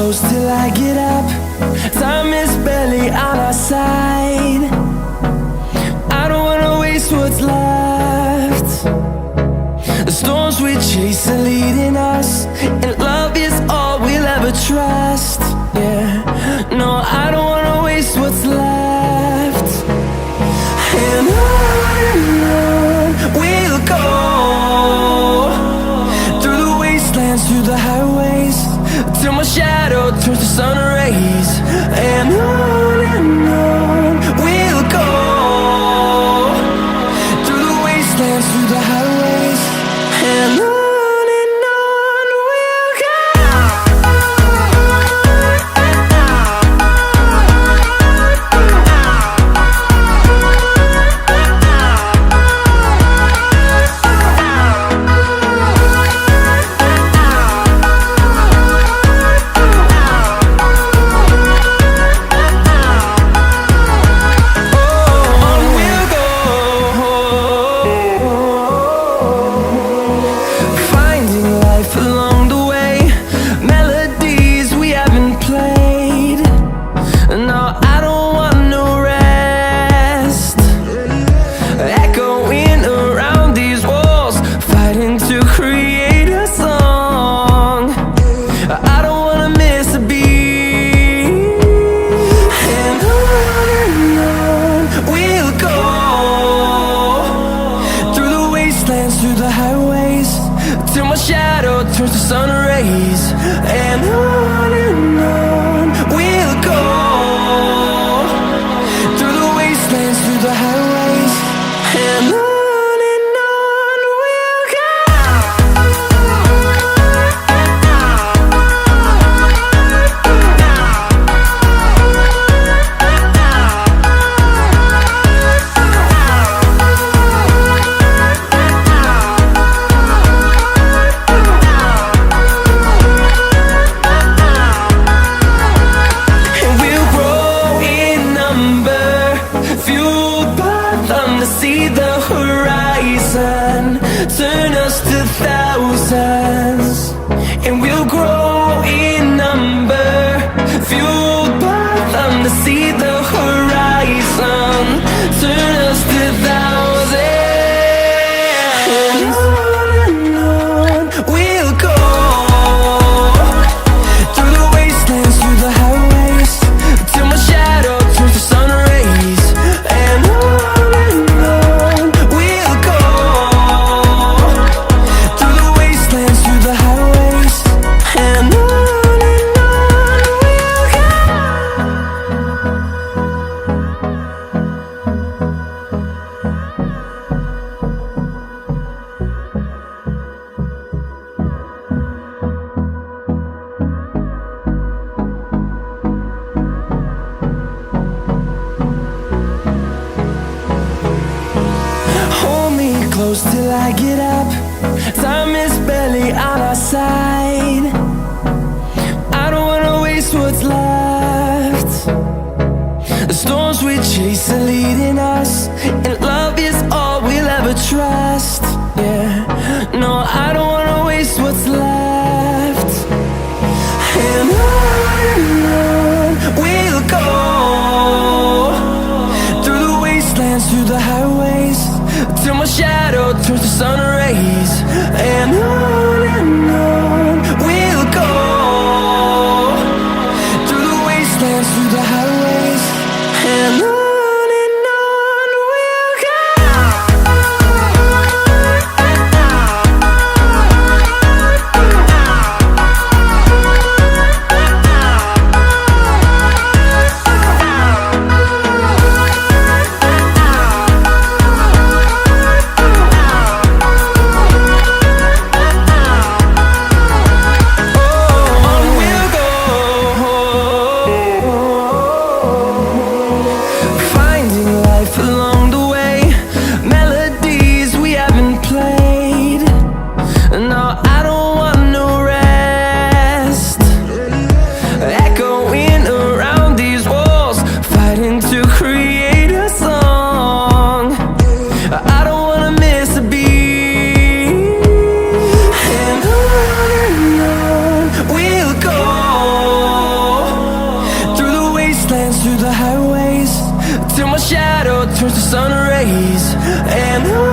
close till I get up. Time is barely on our side. I don't wanna waste what's left. The storms we chase are leading us, and love is all we'll ever trust. Yeah, no, I don't wanna waste what's left. And on we'll go, through the wastelands, through the highways, till my shadow turns to sun rays. And on we'll go, through the wastelands, through the highways, and on. Through the highways, till my shadow turns to sun rays. And on we'll go, through the wastelands, through the highways, and on. See the horizon, turn us to thousands, and we'll grow in number, fueled by them to see the horizon, turn us to thousands. And on we'll go, through the wastelands, through the highways, till my shadow turns to sun rays. And close till I get up. Time is barely on our side. I don't wanna waste what's left. The storms we chase are leading us, and love is all we'll ever trust. Yeah, no, I don't wanna waste what's left. And on we'll go, through the wastelands, through the highways, till my shadow turns to sun rays. And on we'll go, through the wastelands, through the highways, and on. sun rays, and